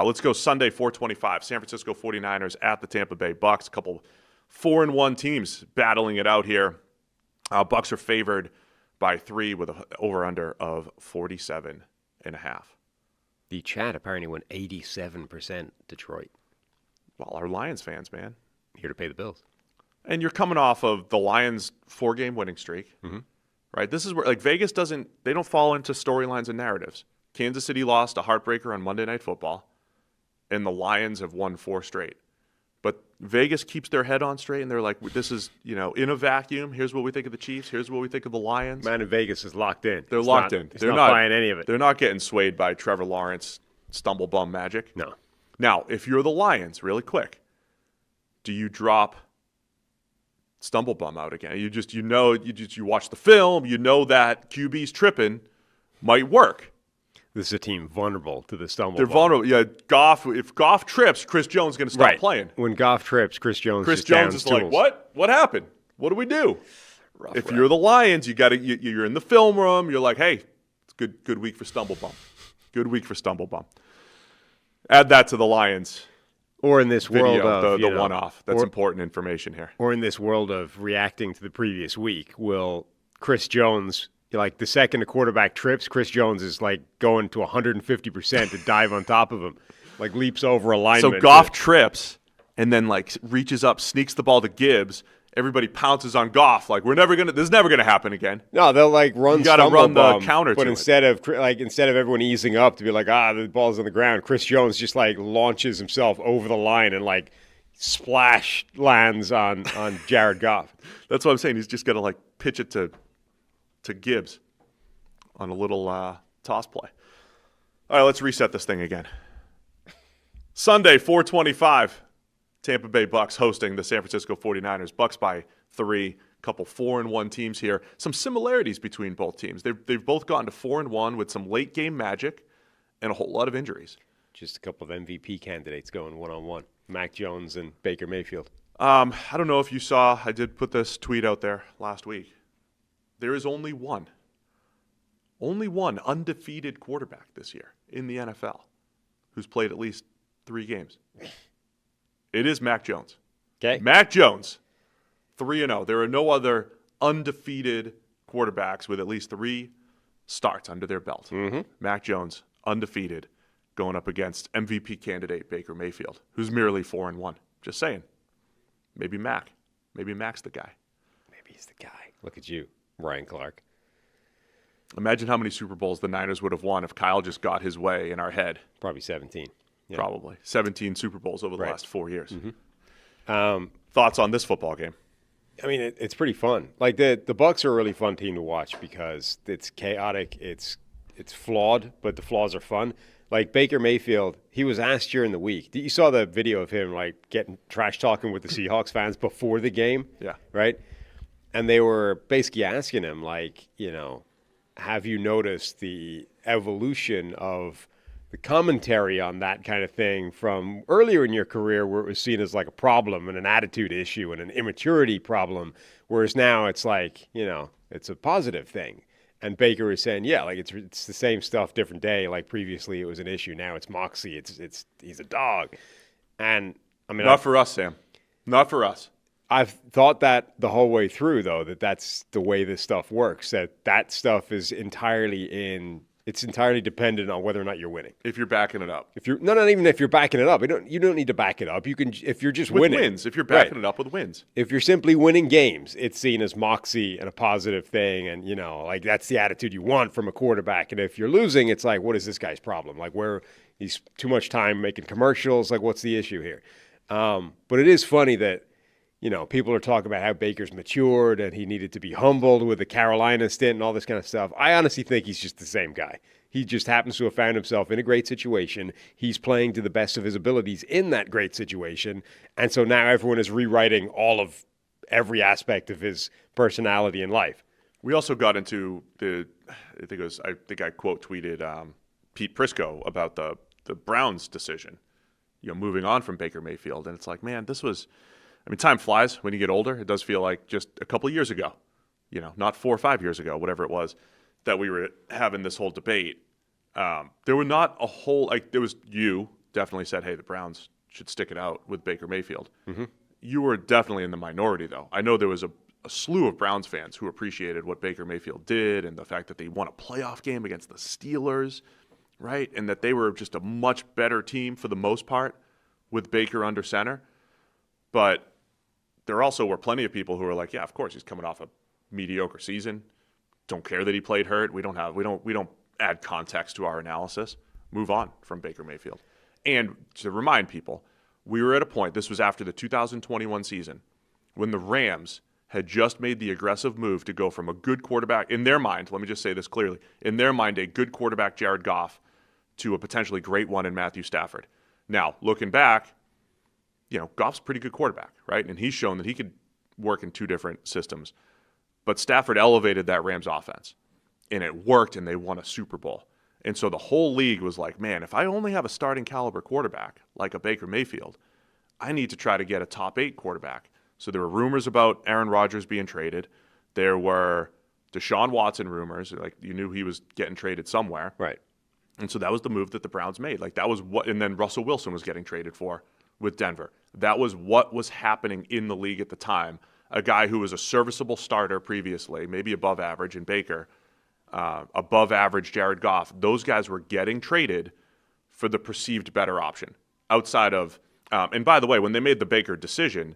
Let's go Sunday, 4:25. San Francisco 49ers at the Tampa Bay Bucks. A couple 4-1 teams battling it out here. Bucks are favored by 3 with an over-under of 47.5. The chat apparently went 87% Detroit. Well, our Lions fans, man. Here to pay the bills. And you're coming off of the Lions' 4-game winning streak, right? This is where, like, Vegas they don't fall into storylines and narratives. Kansas City lost a heartbreaker on Monday Night Football, and the Lions have won 4 straight. But Vegas keeps their head on straight, and they're like, this is, in a vacuum. Here's what we think of the Chiefs. Here's what we think of the Lions. Man in Vegas is locked in. They're locked in. They're not buying any of it. They're not getting swayed by Trevor Lawrence stumble bum magic. No. Now, if you're the Lions, really quick, do you drop stumble bum out again? You watch the film, you know that QB's tripping might work. This is a team vulnerable to the stumble. They're vulnerable. Yeah, If Goff trips, Chris Jones is going to stop playing. When Goff trips, Chris Jones is like, what? What happened? What do we do? If you're the Lions, you're in the film room. You're like, hey, it's good week for stumble bum. Good week for stumble bum. Add that to the Lions. Or in this world of the one-off. That's important information here. Or in this world of reacting to the previous week, will Chris Jones, like the second a quarterback trips, Chris Jones is like going to 150% to dive on top of him, like leaps over a lineman. So Goff trips and then like reaches up, sneaks the ball to Gibbs. Everybody pounces on Goff. Like this is never gonna happen again. No, they'll like run. You got to run the counter. But instead of everyone easing up to be like, the ball's on the ground, Chris Jones just like launches himself over the line and like splash lands on Jared Goff. That's what I'm saying. He's just got to like pitch it to Gibbs on a little toss play. All right, let's reset this thing again. Sunday, 4:25. Tampa Bay Bucks hosting the San Francisco 49ers. Bucks by 3. Couple 4-1 teams here. Some similarities between both teams. They've both gotten to 4-1 with some late game magic and a whole lot of injuries. Just a couple of MVP candidates going one-on-one. Mac Jones and Baker Mayfield. I don't know if you saw, I did put this tweet out there last week. There is only one undefeated quarterback this year in the NFL who's played at least 3 games. It is Mac Jones. Okay. Mac Jones, 3-0. There are no other undefeated quarterbacks with at least 3 starts under their belt. Mac Jones, undefeated, going up against MVP candidate Baker Mayfield, who's merely 4-1. Just saying. Maybe Mac. Maybe Mac's the guy. Maybe he's the guy. Look at you, Ryan Clark. Imagine how many Super Bowls the Niners would have won if Kyle just got his way in our head. Probably 17. Yeah. Probably. 17 Super Bowls over the last 4 years. Thoughts on this football game? I mean, it's pretty fun. Like the Bucs are a really fun team to watch because it's chaotic, it's flawed, but the flaws are fun. Like Baker Mayfield, he was asked during the week. You saw the video of him like getting trash talking with the Seahawks fans before the game. Yeah. Right? And they were basically asking him, like, have you noticed the evolution of the commentary on that kind of thing from earlier in your career where it was seen as like a problem and an attitude issue and an immaturity problem, whereas now it's like, it's a positive thing. And Baker is saying, yeah, like it's the same stuff, different day. Like previously it was an issue. Now it's moxie. He's a dog. And I mean, not for us, Sam. Not for us. I've thought that the whole way through, though, that's the way this stuff works, that stuff is entirely dependent on whether or not you're winning. If you're backing it up. Not even if you're backing it up. You don't need to back it up. You can, if you're just winning. With wins. If you're backing it up with wins. If you're simply winning games, it's seen as moxie and a positive thing. And, like that's the attitude you want from a quarterback. And if you're losing, it's like, what is this guy's problem? Like where he's too much time making commercials. Like what's the issue here? But it is funny that, people are talking about how Baker's matured and he needed to be humbled with the Carolina stint and all this kind of stuff. I honestly think he's just the same guy. He just happens to have found himself in a great situation. He's playing to the best of his abilities in that great situation. And so now everyone is rewriting every aspect of his personality and life. We also got into I think I quote tweeted Pete Prisco about the Browns decision, moving on from Baker Mayfield. And it's like, man, time flies when you get older. It does feel like just a couple of years ago, not 4 or 5 years ago, whatever it was, that we were having this whole debate. There were not a whole, there was you, definitely said, hey, the Browns should stick it out with Baker Mayfield. Mm-hmm. You were definitely in the minority, though. I know there was a slew of Browns fans who appreciated what Baker Mayfield did and the fact that they won a playoff game against the Steelers, right? And that they were just a much better team for the most part with Baker under center. But there also were plenty of people who were like, yeah, of course, he's coming off a mediocre season. Don't care that he played hurt. We don't add context to our analysis. Move on from Baker Mayfield. And to remind people, we were at a point, this was after the 2021 season, when the Rams had just made the aggressive move to go from a good quarterback, in their mind, let me just say this clearly, in their mind, a good quarterback, Jared Goff, to a potentially great one in Matthew Stafford. Now, looking back, Goff's a pretty good quarterback, right? And he's shown that he could work in two different systems. But Stafford elevated that Rams offense, and it worked, and they won a Super Bowl. And so the whole league was like, man, if I only have a starting caliber quarterback like a Baker Mayfield, I need to try to get a top 8 quarterback. So there were rumors about Aaron Rodgers being traded. There were Deshaun Watson rumors, like you knew he was getting traded somewhere. Right. And so that was the move that the Browns made. Like that was what, and then Russell Wilson was getting traded for with Denver. That was what was happening in the league at the time. A guy who was a serviceable starter previously, maybe above average in Baker, above average Jared Goff. Those guys were getting traded for the perceived better option outside of, and by the way, when they made the Baker decision,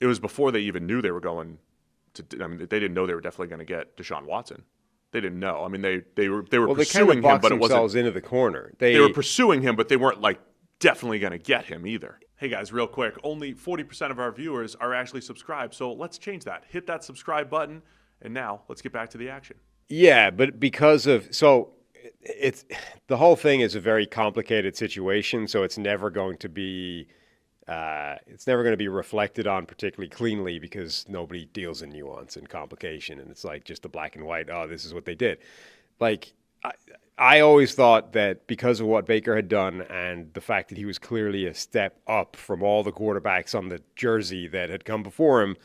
it was before they even knew they were going to. I mean, they didn't know they were definitely going to get Deshaun Watson. They didn't know. I mean, they were pursuing him, but it wasn't. Into the corner. They were pursuing him, but they weren't like definitely going to get him either. Hey guys, real quick, only 40% of our viewers are actually subscribed, so let's change that. Hit that subscribe button, and now let's get back to the action. Yeah, but because of it's the whole thing is a very complicated situation, so it's never going to be reflected on particularly cleanly because nobody deals in nuance and complication, and it's like just the black and white. Oh, this is what they did. Like I always thought that because of what Baker had done and the fact that he was clearly a step up from all the quarterbacks on the jersey that had come before him,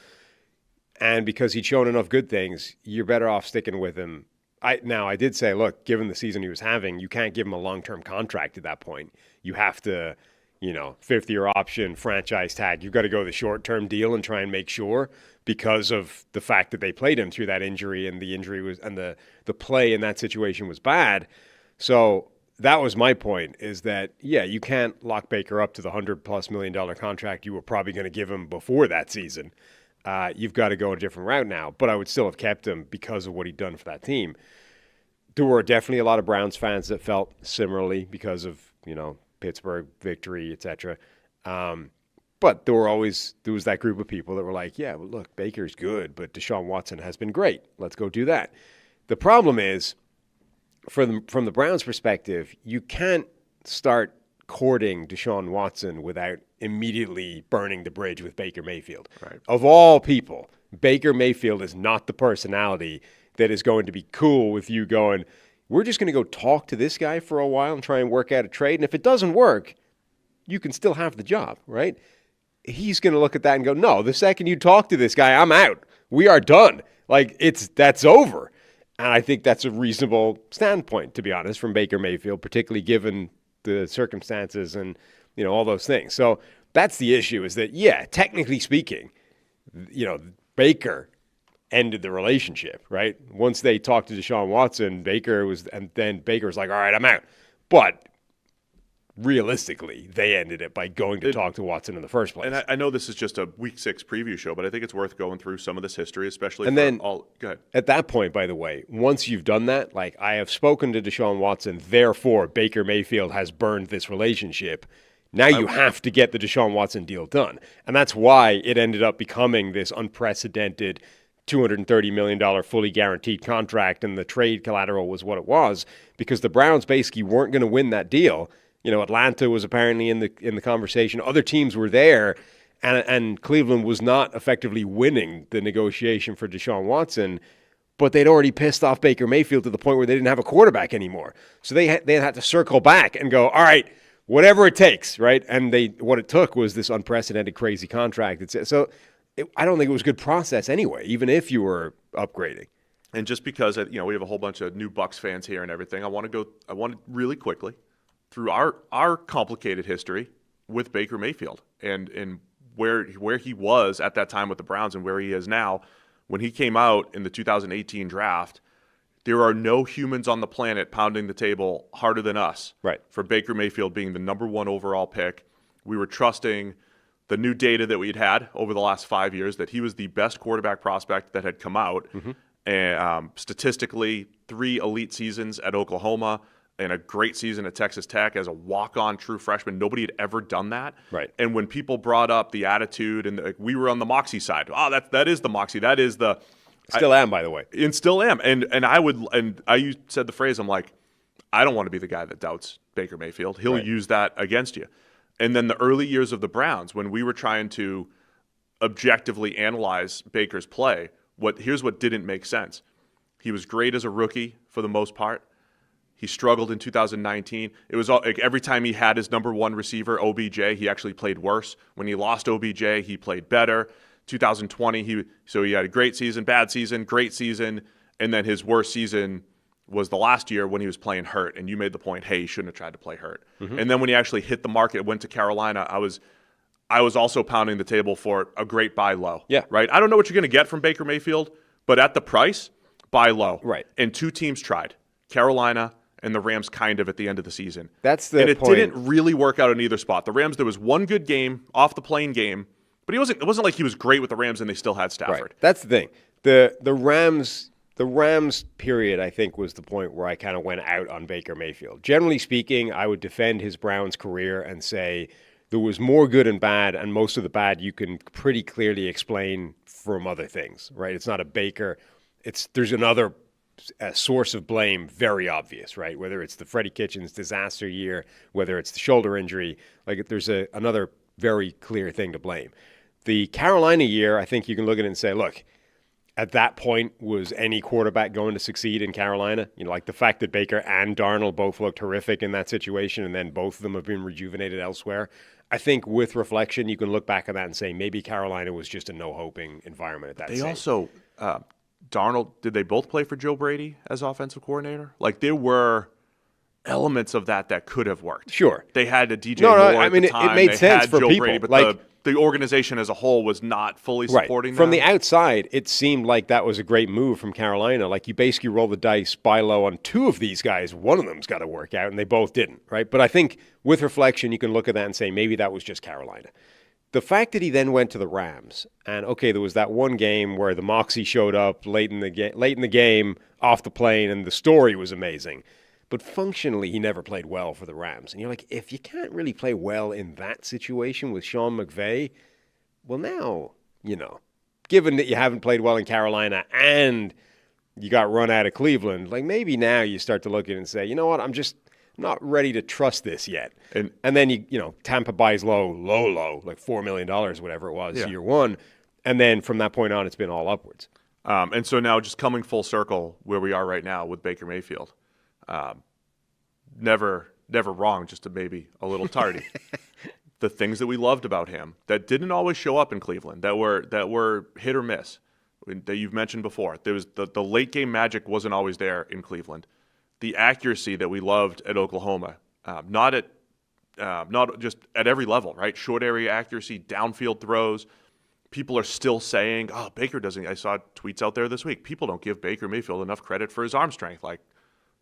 and because he'd shown enough good things, you're better off sticking with him. I did say, look, given the season he was having, you can't give him a long-term contract at that point. You have to, 5th-year option, franchise tag. You've got to go the short-term deal and try and make sure because of the fact that they played him through that injury and the injury was and the play in that situation was bad. So that was my point is that, yeah, you can't lock Baker up to the $100+ million contract you were probably going to give him before that season. You've got to go a different route now. But I would still have kept him because of what he'd done for that team. There were definitely a lot of Browns fans that felt similarly because of, Pittsburgh victory, etc. But there was that group of people that were like, yeah, well, look, Baker's good, but Deshaun Watson has been great. Let's go do that. The problem is, from the Browns' perspective, you can't start courting Deshaun Watson without immediately burning the bridge with Baker Mayfield. Right. Of all people, Baker Mayfield is not the personality that is going to be cool with you going, we're just going to go talk to this guy for a while and try and work out a trade. And if it doesn't work, you can still have the job, right? He's going to look at that and go, no, the second you talk to this guy, I'm out. We are done. Like, that's over. And I think that's a reasonable standpoint, to be honest, from Baker Mayfield, particularly given the circumstances and, all those things. So that's the issue is that, yeah, technically speaking, Baker ended the relationship, right? Once they talked to Deshaun Watson, Baker was like, all right, I'm out. But realistically, they ended it by going to talk to Watson in the first place. And I know this is just a Week 6 preview show, but I think it's worth going through some of this history, especially go ahead. At that point, by the way, once you've done that, like I have spoken to Deshaun Watson, therefore Baker Mayfield has burned this relationship. Now you have to get the Deshaun Watson deal done. And that's why it ended up becoming this unprecedented $230 million fully guaranteed contract, and the trade collateral was what it was because the Browns basically weren't going to win that deal. Atlanta was apparently in the conversation. Other teams were there, and Cleveland was not effectively winning the negotiation for Deshaun Watson, but they'd already pissed off Baker Mayfield to the point where they didn't have a quarterback anymore. So they had to circle back and go, all right, whatever it takes, right? And what it took was this unprecedented, crazy contract. So I don't think it was a good process anyway, even if you were upgrading. And just because we have a whole bunch of new Bucs fans here and everything, I want to really quickly through our complicated history with Baker Mayfield and where he was at that time with the Browns and where he is now. When he came out in the 2018 draft, there are no humans on the planet pounding the table harder than us for Baker Mayfield being the number 1 overall pick. We were trusting the new data that we'd had over the last 5 years that he was the best quarterback prospect that had come out. And statistically, 3 elite seasons at Oklahoma and a great season at Texas Tech as a walk-on true freshman. Nobody had ever done that. And when people brought up the attitude, and we were on the Moxie side. Oh, that is the Moxie. That is the... Still am, by the way. And still am. And I said the phrase, I'm like, I don't want to be the guy that doubts Baker Mayfield. He'll use that against you. And then the early years of the Browns, when we were trying to objectively analyze Baker's play, here's what didn't make sense. He was great as a rookie for the most part. He struggled in 2019. It was like every time he had his number 1 receiver, OBJ, he actually played worse. When he lost OBJ, he played better. 2020, he had a great season, bad season, great season, and then his worst season was the last year when he was playing hurt, and you made the point, hey, he shouldn't have tried to play hurt. And then when he actually hit the market, went to Carolina, I was also pounding the table for a great buy low. Right? I don't know what you're going to get from Baker Mayfield, but at the price, buy low. And 2 teams tried, Carolina and the Rams kind of at the end of the season. That's the point. And it didn't really work out in either spot. The Rams, there was one good game, off the plane game, but it wasn't like he was great with the Rams and they still had Stafford. That's the thing. The Rams period, I think, was the point where I kind of went out on Baker Mayfield. Generally speaking, I would defend his Browns career and say there was more good and bad, and most of the bad you can pretty clearly explain from other things, right? It's not a Baker. There's another source of blame, very obvious, right? Whether it's the Freddie Kitchens disaster year, whether it's the shoulder injury, like there's another very clear thing to blame. The Carolina year, I think you can look at it and say, look, at that point, was any quarterback going to succeed in Carolina? Like the fact that Baker and Darnold both looked horrific in that situation, and then both of them have been rejuvenated elsewhere. I think with reflection, you can look back on that and say maybe Carolina was just a no-hoping environment at that time. They also, Darnold, did they both play for Joe Brady as offensive coordinator? Like there were elements of that could have worked. Sure. They had a DJ Moore at the time. It made sense for Joe people. Brady, but the organization as a whole was not fully supporting them. From the outside, it seemed like that was a great move from Carolina. Like you basically roll the dice, buy low on 2 of these guys. One of them's got to work out, and they both didn't, right? But I think with reflection, you can look at that and say maybe that was just Carolina. The fact that he then went to the Rams, and okay, there was that one game where the Moxie showed up late in the game, off the plane, and the story was amazing. But functionally, he never played well for the Rams. And you're like, if you can't really play well in that situation with Sean McVay, well now, given that you haven't played well in Carolina and you got run out of Cleveland, like maybe now you start to look at it and say, you know what, I'm just not ready to trust this yet. And then, Tampa buys low, like $4 million, whatever it was, year one. And then from that point on, it's been all upwards. And so now just coming full circle where we are right now with Baker Mayfield. Never wrong, just maybe a little tardy. The things that we loved about him that didn't always show up in Cleveland, that were hit or miss, that you've mentioned before. There was the late game magic wasn't always there in Cleveland. The accuracy that we loved at Oklahoma, not just at every level, right? Short area accuracy, downfield throws. People are still saying, "Oh, Baker doesn't." I saw tweets out there this week. People don't give Baker Mayfield enough credit for his arm strength. Like,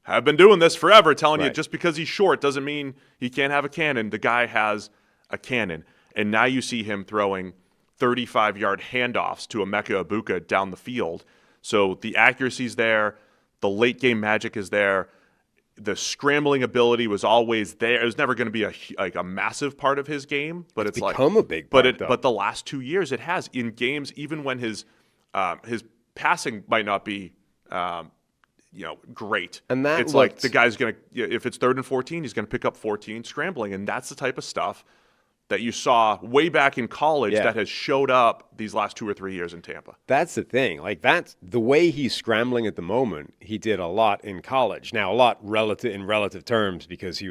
I've been doing this forever, telling you just because he's short doesn't mean he can't have a cannon. The guy has a cannon. And now you see him throwing 35-yard handoffs to Emeka Egbuka down the field. So the accuracy's there. The late-game magic is there. The scrambling ability was always there. It was never going to be a massive part of his game, but it's become a big part. But the last 2 years, it has in games, even when his passing might not be great. And it's like the guy's going to, if it's 3rd and 14, he's going to pick up 14 scrambling. And that's the type of stuff that you saw way back in college that has showed up these last 2 or 3 years in Tampa. That's the thing. Like that's the way he's scrambling at the moment. He did a lot in college. Now, a lot in relative terms because he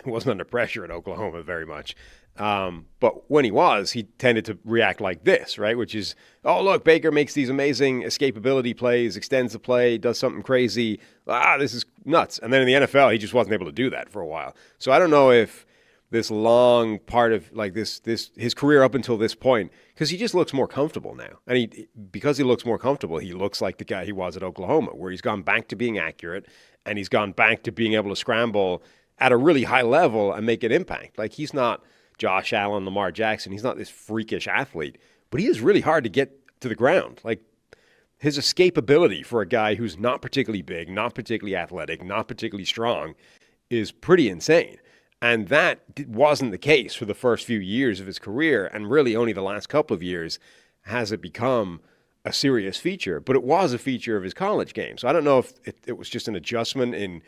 wasn't under pressure at Oklahoma very much. But when he tended to react like this, right? Which is, oh, look, Baker makes these amazing escapability plays, extends the play, does something crazy. This is nuts. And then in the NFL, he just wasn't able to do that for a while. So I don't know if this long part of like this his career up until this point, because he just looks more comfortable now. And because he looks more comfortable, he looks like the guy he was at Oklahoma, where he's gone back to being accurate and he's gone back to being able to scramble at a really high level and make an impact. Like, he's not Josh Allen, Lamar Jackson. He's not this freakish athlete, but he is really hard to get to the ground. Like, his escapability for a guy who's not particularly big, not particularly athletic, not particularly strong is pretty insane. And that wasn't the case for the first few years of his career, and really only the last couple of years has it become a serious feature. But it was a feature of his college game. So I don't know if it was just an adjustment in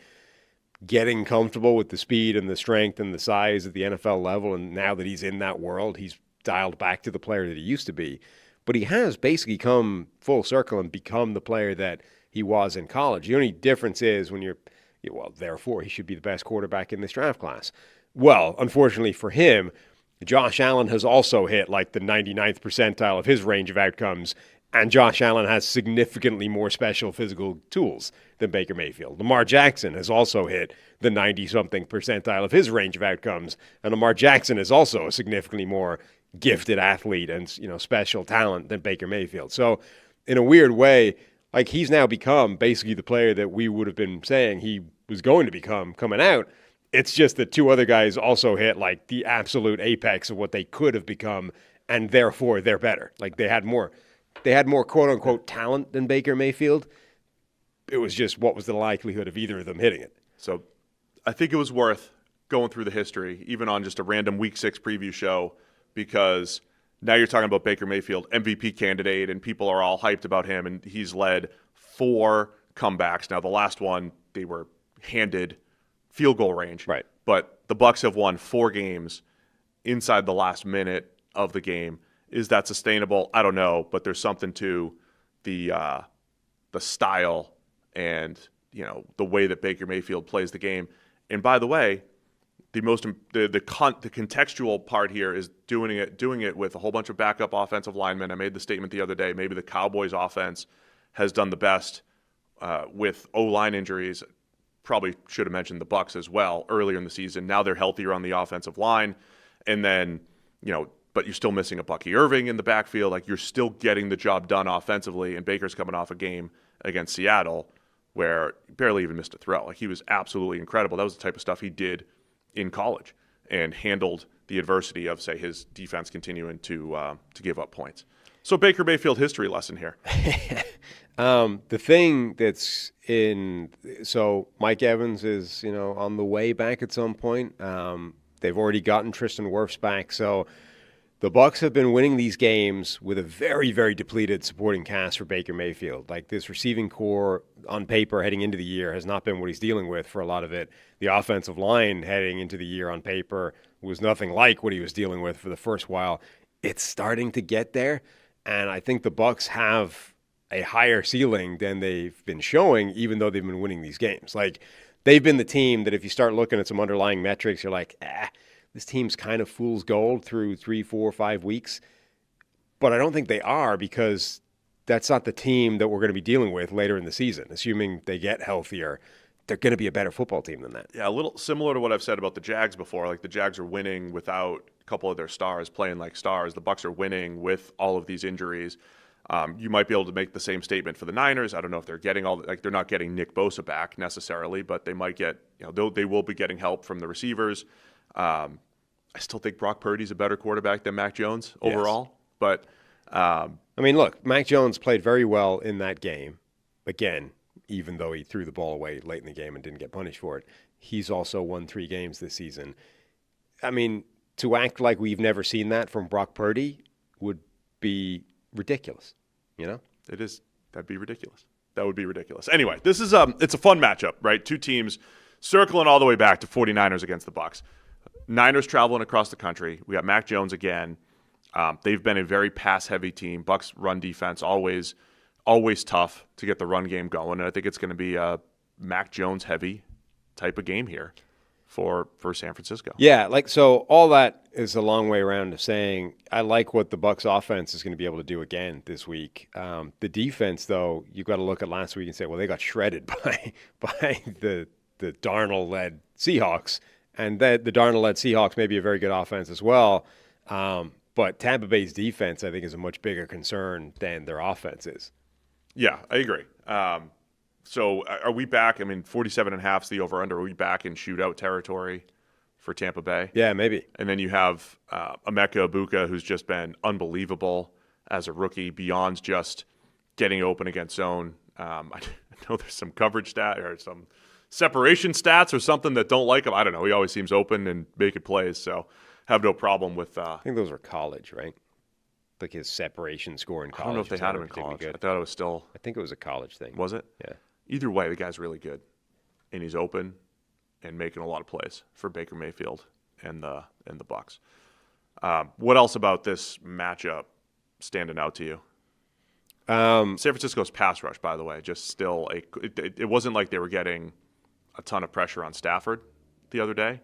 getting comfortable with the speed and the strength and the size at the NFL level, and now that he's in that world, he's dialed back to the player that he used to be. But he has basically come full circle and become the player that he was in college. The only difference is when therefore he should be the best quarterback in this draft class. Well, unfortunately for him, Josh Allen has also hit like the 99th percentile of his range of outcomes, and Josh Allen has significantly more special physical tools than Baker Mayfield. Lamar Jackson has also hit the 90-something percentile of his range of outcomes, and Lamar Jackson is also a significantly more gifted athlete and special talent than Baker Mayfield. So in a weird way, like, he's now become basically the player that we would have been saying he was going to become coming out. It's just that two other guys also hit like the absolute apex of what they could have become, and therefore they're better. Like, they had more quote unquote talent than Baker Mayfield. It was just, what was the likelihood of either of them hitting it? So I think it was worth going through the history, even on just a random Week 6 preview show, because now you're talking about Baker Mayfield, MVP candidate, and people are all hyped about him, and he's led 4 comebacks. Now, the last one, they were handed field goal range. Right. But the Bucs have won 4 games inside the last minute of the game. Is that sustainable? I don't know, but there's something to the style and the way that Baker Mayfield plays the game. And by the way, the contextual part here is doing it with a whole bunch of backup offensive linemen. I made the statement the other day, maybe the Cowboys offense has done the best with O-line injuries. Probably should have mentioned the Bucs as well earlier in the season. Now they're healthier on the offensive line, and then but you're still missing a Bucky Irving in the backfield. Like, you're still getting the job done offensively, and Baker's coming off a game against Seattle where he barely even missed a throw. Like, he was absolutely incredible. That was the type of stuff he did in college and handled the adversity of, say, his defense continuing to give up points. So Baker Mayfield history lesson here. The thing that's so Mike Evans is, on the way back at some point. They've already gotten Tristan Wirfs back. So the Bucs have been winning these games with a very, very depleted supporting cast for Baker Mayfield. Like, this receiving core on paper heading into the year has not been what he's dealing with for a lot of it. The offensive line heading into the year on paper was nothing like what he was dealing with for the first while. It's starting to get there, and I think the Bucs have a higher ceiling than they've been showing, even though they've been winning these games. Like, they've been the team that if you start looking at some underlying metrics, you're like, this team's kind of fool's gold through 3, 4, 5 weeks. But I don't think they are, because that's not the team that we're going to be dealing with later in the season. Assuming they get healthier, they're going to be a better football team than that. Yeah, a little similar to what I've said about the Jags before. Like, the Jags are winning without a couple of their stars playing like stars. The Bucs are winning with all of these injuries. You might be able to make the same statement for the Niners. I don't know if they're getting they're not getting Nick Bosa back necessarily, but they might get, they will be getting help from the receivers. I still think Brock Purdy's a better quarterback than Mac Jones overall. Yes. But I mean, look, Mac Jones played very well in that game. Again, even though he threw the ball away late in the game and didn't get punished for it, he's also won 3 games this season. I mean, to act like we've never seen that from Brock Purdy would be ridiculous. It is. That'd be ridiculous. That would be ridiculous. Anyway, this is it's a fun matchup, right? 2 teams circling all the way back to 49ers against the Bucs. Niners traveling across the country. We got Mac Jones again. They've been a very pass-heavy team. Bucs run defense always tough to get the run game going. And I think it's going to be a Mac Jones heavy type of game here for San Francisco. Yeah, so all that is a long way around of saying I like what the Bucs offense is going to be able to do again this week. The defense, though, you've got to look at last week and say, well, they got shredded by the Darnold-led Seahawks, and that the Darnold-led Seahawks may be a very good offense as well. But Tampa Bay's defense, I think, is a much bigger concern than their offense is. Yeah, I agree. So are we back? I mean, 47.5 is the over-under. Are we back in shootout territory for Tampa Bay? Yeah, maybe. And then you have Emeka Egbuka, who's just been unbelievable as a rookie, beyond just getting open against zone. I know there's some coverage stat or some separation stats or something that don't like him. I don't know. He always seems open and making plays, so have no problem with I think those were college, right? Like his separation score in college. I don't know if they had him in college. I thought it was still. I think it was a college thing. Was it? Yeah. Either way, the guy's really good, and he's open and making a lot of plays for Baker Mayfield and the Bucs. What else about this matchup standing out to you? San Francisco's pass rush, by the way, just still it wasn't like they were getting a ton of pressure on Stafford the other day,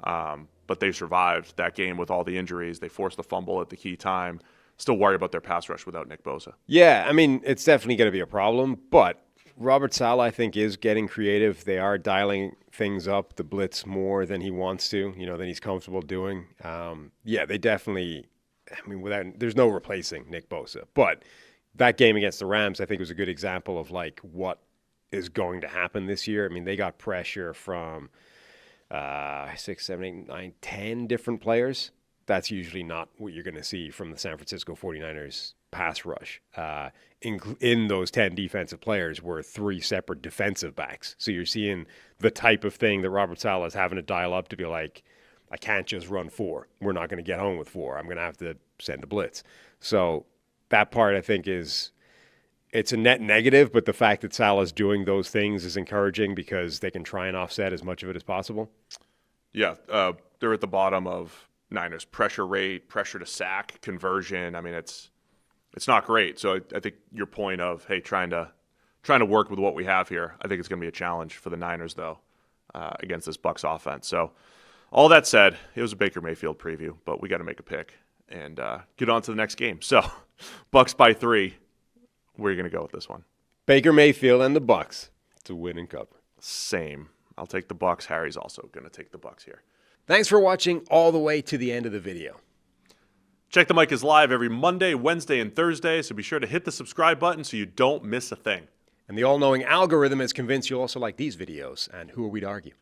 but they survived that game with all the injuries. They forced the fumble at the key time. Still worry about their pass rush without Nick Bosa. Yeah, I mean, it's definitely going to be a problem, but Robert Saleh, I think, is getting creative. They are dialing things up, the blitz more than he wants to, than he's comfortable doing. Yeah, they definitely, I mean, there's no replacing Nick Bosa. But that game against the Rams, I think, was a good example of, like, what is going to happen this year. I mean, they got pressure from 6, 7, 8, 9, 10 different players. That's usually not what you're going to see from the San Francisco 49ers pass rush. In those 10 defensive players were 3 separate defensive backs. So you're seeing the type of thing that Robert Saleh is having to dial up to be like, I can't just run 4. We're not going to get home with 4. I'm going to have to send a blitz. So that part, I think, it's a net negative, but the fact that Saleh's doing those things is encouraging because they can try and offset as much of it as possible. Yeah, they're at the bottom of Niners pressure rate, pressure to sack, conversion. I mean, it's not great. So I think your point of, hey, trying to work with what we have here, I think it's going to be a challenge for the Niners, though, against this Bucs offense. So all that said, it was a Baker Mayfield preview, but we got to make a pick and get on to the next game. So Bucs by 3. Where are you going to go with this one? Baker Mayfield and the Bucs to win and cover. Same. I'll take the Bucs. Harry's also going to take the Bucs here. Thanks for watching all the way to the end of the video. Check the Mic is live every Monday, Wednesday, and Thursday, so be sure to hit the subscribe button so you don't miss a thing. And the all-knowing algorithm is convinced you'll also like these videos, and who are we to argue?